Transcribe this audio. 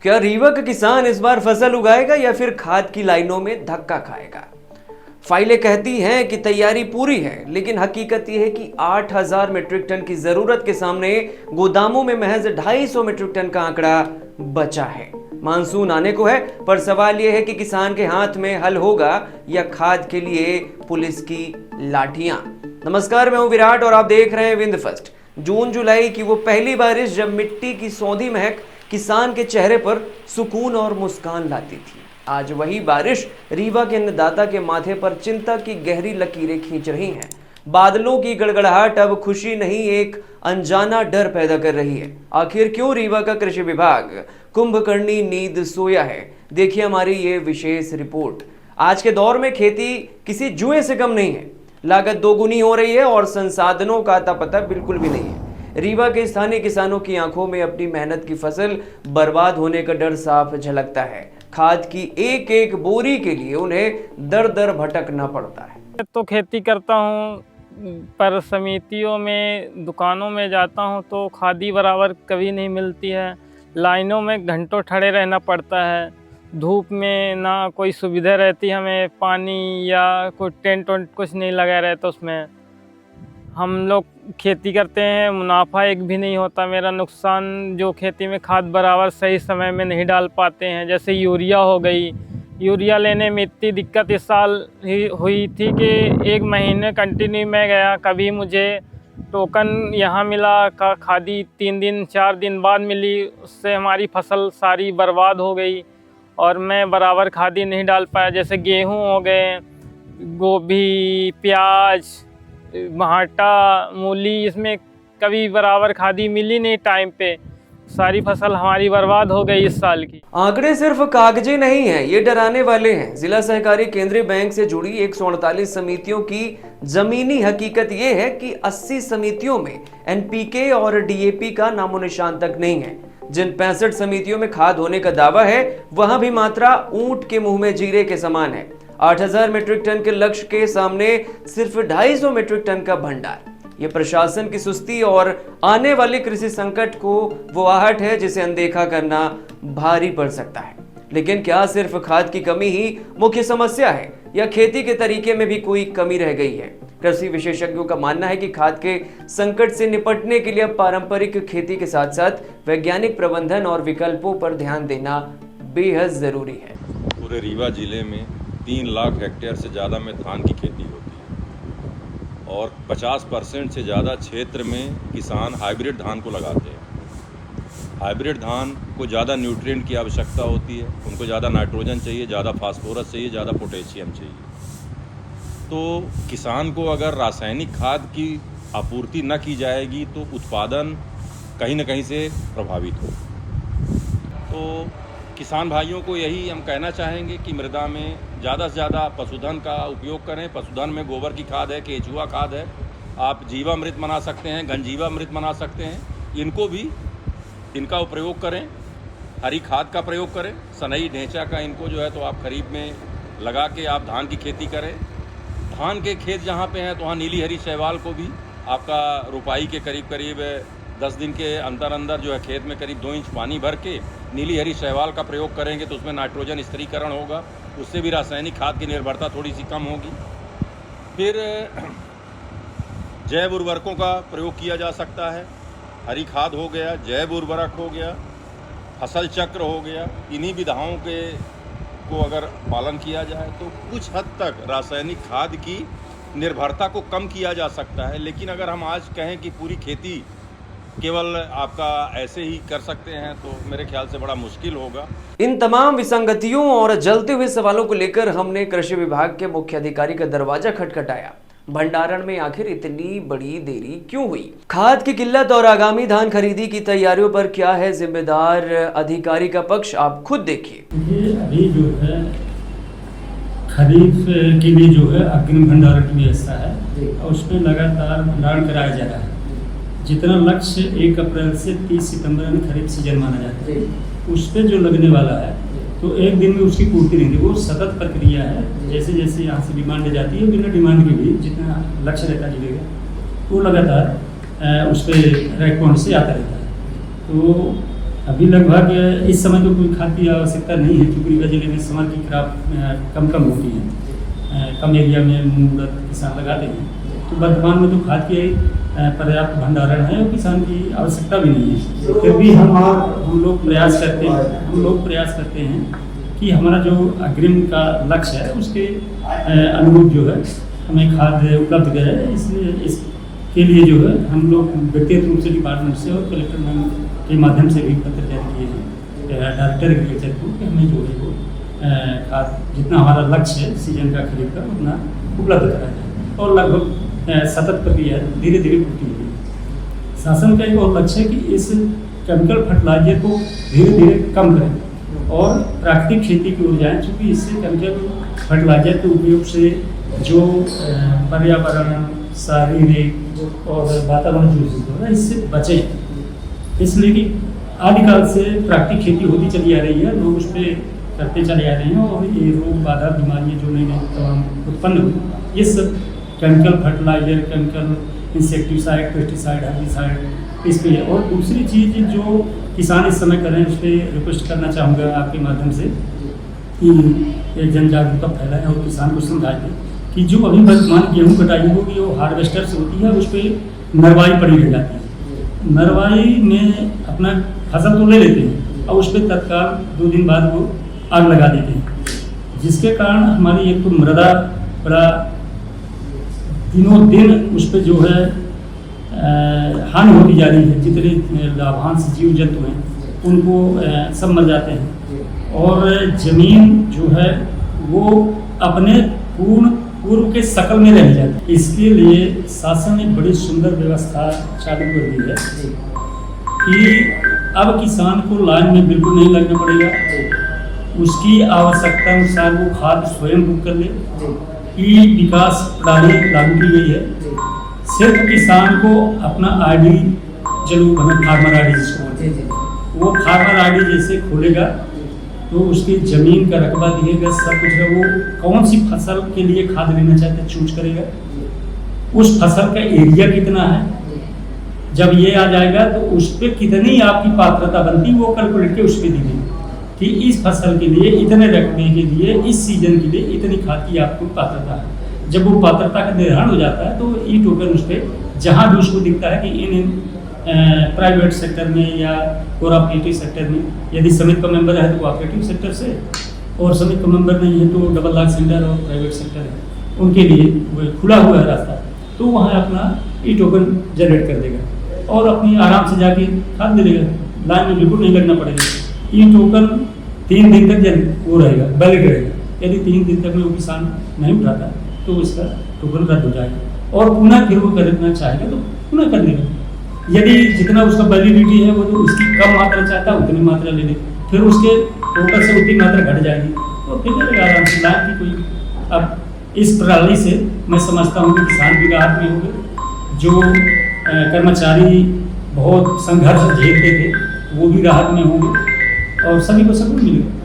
क्या रीवा का किसान इस बार फसल उगाएगा या फिर खाद की लाइनों में धक्का खाएगा? फाइलें कहती हैं कि तैयारी पूरी है, लेकिन हकीकत यह है कि 8,000 मीट्रिक टन की जरूरत के सामने गोदामों में महज 250 मीट्रिक टन का आंकड़ा बचा है। मानसून आने को है, पर सवाल यह है कि किसान के हाथ में हल होगा या खाद के लिए पुलिस की लाठियां। नमस्कार, मैं हूं विराट और आप देख रहे हैं विंद फर्स्ट। जून जुलाई की वो पहली बारिश जब मिट्टी की सौंधी महक किसान के चेहरे पर सुकून और मुस्कान लाती थी। आज वही बारिश रीवा के अन्नदाता के माथे पर चिंता की गहरी लकीरें खींच रही हैं। बादलों की गड़गड़ाहट अब खुशी नहीं, एक अनजाना डर पैदा कर रही है। आखिर क्यों रीवा का कृषि विभाग कुंभकर्णी नींद सोया है? देखिए हमारी ये विशेष रिपोर्ट। आज के दौर में खेती किसी जुए से कम नहीं है। लागत दोगुनी हो रही है और संसाधनों का अता पता बिल्कुल भी नहीं है। रीवा के स्थानीय किसानों की आंखों में अपनी मेहनत की फसल बर्बाद होने का डर साफ झलकता है। खाद की एक एक बोरी के लिए उन्हें दर दर भटकना पड़ता है। तो खेती करता हूँ, पर समितियों में दुकानों में जाता हूँ तो खादी बराबर कभी नहीं मिलती है। लाइनों में घंटों खड़े रहना पड़ता है। धूप में ना कोई सुविधा रहती, हमें पानी या कोई टेंट वेंट कुछ नहीं लगा रहता उसमें। हम लोग खेती करते हैं, मुनाफा एक भी नहीं होता। मेरा नुकसान जो खेती में खाद बराबर सही समय में नहीं डाल पाते हैं। जैसे यूरिया हो गई, यूरिया लेने में इतनी दिक्कत इस साल ही हुई थी कि 1 महीने कंटिन्यू में गया। कभी मुझे टोकन यहाँ मिला, खादी 3 दिन 4 दिन बाद मिली, उससे हमारी फसल सारी बर्बाद हो गई और मैं बराबर खादी नहीं डाल पाया। जैसे गेहूँ हो गए, गोभी, प्याज, भाटा, मूली, इसमें कभी बराबर खादी मिली नहीं टाइम पे। सारी फसल हमारी बर्बाद हो गई इस साल की। आंकड़े सिर्फ कागजी नहीं हैं, ये डराने वाले हैं। जिला सहकारी केंद्रीय बैंक से जुड़ी 148 समितियों की जमीनी हकीकत ये है कि 80 समितियों में एनपीके और डीएपी का नामो निशान तक नहीं है। जिन 65 समितियों में खाद होने का दावा है, वहां भी मात्रा ऊंट के मुंह में जीरे के समान है। 8,000 मीट्रिक टन के लक्ष्य के सामने सिर्फ 250 मीट्रिक टन का भंडार। यह प्रशासन की सुस्ती और आने वाले कृषि संकट को वो आहट है जिसे अनदेखा करना भारी पड़ सकता है। लेकिन क्या सिर्फ खाद की कमी ही मुख्य समस्या है या खेती के तरीके में भी कोई कमी रह गई है? कृषि विशेषज्ञों का मानना है कि खाद के संकट से निपटने के लिए पारंपरिक खेती के साथ साथ वैज्ञानिक प्रबंधन और विकल्पों पर ध्यान देना बेहद जरूरी है। पूरे रीवा जिले में 3 लाख हेक्टेयर से ज़्यादा में धान की खेती होती है और 50% से ज़्यादा क्षेत्र में किसान हाइब्रिड धान को लगाते हैं। हाइब्रिड धान को ज़्यादा न्यूट्रिएंट की आवश्यकता होती है, उनको ज़्यादा नाइट्रोजन चाहिए, ज़्यादा फास्फोरस चाहिए, ज़्यादा पोटेशियम चाहिए। तो किसान को अगर रासायनिक खाद की आपूर्ति न की जाएगी तो उत्पादन कहीं न कहीं से प्रभावित हो। तो किसान भाइयों को यही हम कहना चाहेंगे कि मृदा में ज़्यादा से ज़्यादा पशुधन का उपयोग करें। पशुधन में गोबर की खाद है, केचुआ खाद है, आप जीवामृत बना सकते हैं, घनजीवामृत बना सकते हैं। इनका प्रयोग करें। हरी खाद का प्रयोग करें। सनई ढेंचा का इनको जो है तो आप खरीफ में लगा के आप धान की खेती करें। धान के खेत जहाँ पे हैं तो वहाँ नीली हरी शैवाल को भी आपका रुपाई के करीब 10 दिन के अंदर जो है खेत में करीब 2 इंच पानी भर के नीली हरी शैवाल का प्रयोग करेंगे तो उसमें नाइट्रोजन स्थिरीकरण होगा। उससे भी रासायनिक खाद की निर्भरता थोड़ी सी कम होगी। फिर जैव उर्वरकों का प्रयोग किया जा सकता है। हरी खाद हो गया, जैव उर्वरक हो गया, फसल चक्र हो गया। इन्हीं विधाओं को अगर पालन किया जाए तो कुछ हद तक रासायनिक खाद की निर्भरता को कम किया जा सकता है। लेकिन अगर हम आज कहें कि पूरी खेती केवल आपका ऐसे ही कर सकते हैं तो मेरे ख्याल से बड़ा मुश्किल होगा। इन तमाम विसंगतियों और जलते हुए सवालों को लेकर हमने कृषि विभाग के मुख्य अधिकारी का दरवाजा खटखटाया। भंडारण में आखिर इतनी बड़ी देरी क्यों हुई? खाद की किल्लत और आगामी धान खरीदी की तैयारियों पर क्या है जिम्मेदार अधिकारी का पक्ष? आप खुद देखिए। अभी जो है खरीफ के लिए जो है अग्रिम भंडारण की व्यवस्था है और उसमें लगातार भंडारण कराया जा रहा है। जितना लक्ष्य 1 अप्रैल से 30 सितंबर में खरीफ सीजन माना जाता है, उस पर जो लगने वाला है तो एक दिन में उसकी पूर्ति नहीं थी। वो सतत प्रक्रिया है। जैसे जैसे यहाँ से डिमांड जाती है, बिना डिमांड के भी जितना लक्ष्य रहता है वो लगातार उस पर रेस्पॉन्स से आता रहता है। तो अभी लगभग इस समय तो कोई खाद की आवश्यकता नहीं है, क्योंकि रीवा जिले में समर की क्रॉप कम होती है, कम एरिया में मूंग उड़द किसान लगाते हैं। तो वर्तमान में तो खाद के पर्याप्त भंडारण है और किसान की आवश्यकता भी नहीं है। फिर भी हम लोग प्रयास करते हैं कि हमारा जो अग्रिम का लक्ष्य है उसके अनुरूप जो है हमें खाद उपलब्ध करे। इसलिए इसके लिए जो है हम लोग व्यक्तिगत रूप से डिपार्टमेंट से और कलेक्टर मैम के माध्यम से भी पत्र जारी किए हैं डायरेक्टर एग्रीकल्चर को कि हमें जो है वो खाद जितना हमारा लक्ष्य है सीजन का खरीद का उतना उपलब्ध कराया जाए। और लगभग सतत प्रक्रिया धीरे धीरे पूरी हुई। शासन का एक और लक्ष्य है कि इस केमिकल फर्टिलाइजर को धीरे धीरे कम करें और प्राकृतिक खेती की ओर जाएँ, क्योंकि इससे केमिकल फर्टिलाइजर के उपयोग से जो पर्यावरण शारीरिक और वातावरण दूषित हो रहा है इससे बचें। इसलिए कि आदिकाल से प्राकृतिक खेती होती चली आ रही है, लोग उस पर करते चले आ रहे हैं और ये रोग बाधा बीमारियाँ जो नई नई तमाम उत्पन्न हुई ये सब chemical fertiliser, chemical insecticide, pesticide, herbicide इस पे। और दूसरी चीज़ जो किसान इस समय कर रहे हैं उस पर रिक्वेस्ट करना चाहूँगा आपके माध्यम से कि ये जन जागरूकता फैलाएं और किसान को समझाएं कि जो अभी वर्तमान गेहूँ कटाई होगी वो हार्वेस्टर से होती है, उस पर नरवाई पड़ी रह जाती है। नरवाई में अपना फसल तो ले लेते हैं और उस पर तत्काल 2 दिन बाद वो आग लगा देते हैं, जिसके कारण हमारी एक तो मृदा बड़ा दिनों दिन उस पर जो है हानि होती जा रही है। जितने लाभांश जीव जंतु हैं उनको सब मर जाते हैं और ज़मीन जो है वो अपने पूर्व के शकल में रह जाती है। इसके लिए शासन ने बड़ी सुंदर व्यवस्था चालू कर दी है कि अब किसान को लाइन में बिल्कुल नहीं लगना पड़ेगा, उसकी आवश्यकता अनुसार वो खाद स्वयं बुक कर ले। ई विकास प्रणाली लागू की गई है। सिर्फ किसान को अपना आईडी जरूर बना, फार्मर आईडी जिसको बोलते हैं, वो फार्मर आईडी जैसे खोलेगा तो उसकी ज़मीन का रकबा दिएगा, सब कुछ है। वो कौन सी फसल के लिए खाद लेना चाहते हैं चूज करेगा, उस फसल का एरिया कितना है, जब ये आ जाएगा तो उस पर कितनी आपकी पात्रता बनती है वो कैलकुलेट के उस पर दी कि इस फसल के लिए इतने रकबे के लिए इस सीजन के लिए इतनी खाद की आपको पात्रता है। जब वो पात्रता का निर्धारण हो जाता है तो ई टोकन उस पर जहाँ भी उसको दिखता है कि इन प्राइवेट सेक्टर में या कोऑपरेटिव सेक्टर में, यदि समिति का मेंबर है तो कोऑपरेटिव सेक्टर से, और समिति का मेंबर नहीं है तो डबल लाख सेंटर और प्राइवेट सेक्टर है उनके लिए वो खुला हुआ है रास्ता, तो वहाँ अपना ई टोकन जनरेट कर देगा और अपनी आराम से जाके खाद ले लेगा। लाइन में बिल्कुल नहीं लगना पड़ेगा। ई टोकन 3 दिन तक वो रहेगा, वैलिड रहेगा। यदि 3 दिन तक में वो किसान नहीं उठाता तो उसका टोकन रद्द हो जाएगा और पुनः फिर वो करना चाहेगा तो पुनः कर लेगा। यदि जितना उसका वैलिडिटी है वो तो उसकी कम मात्रा चाहता है उतनी मात्रा ले ले, फिर उसके टोटल से उतनी मात्रा घट जाएगी तो फिर करेगा आराम से। लाइन की कोई अब इस प्रणाली से मैं समझता हूँ कि किसान भी राहत में होंगे, जो कर्मचारी बहुत संघर्ष झेलते थे वो भी राहत में होंगे और सभी को सकून मिलेगा।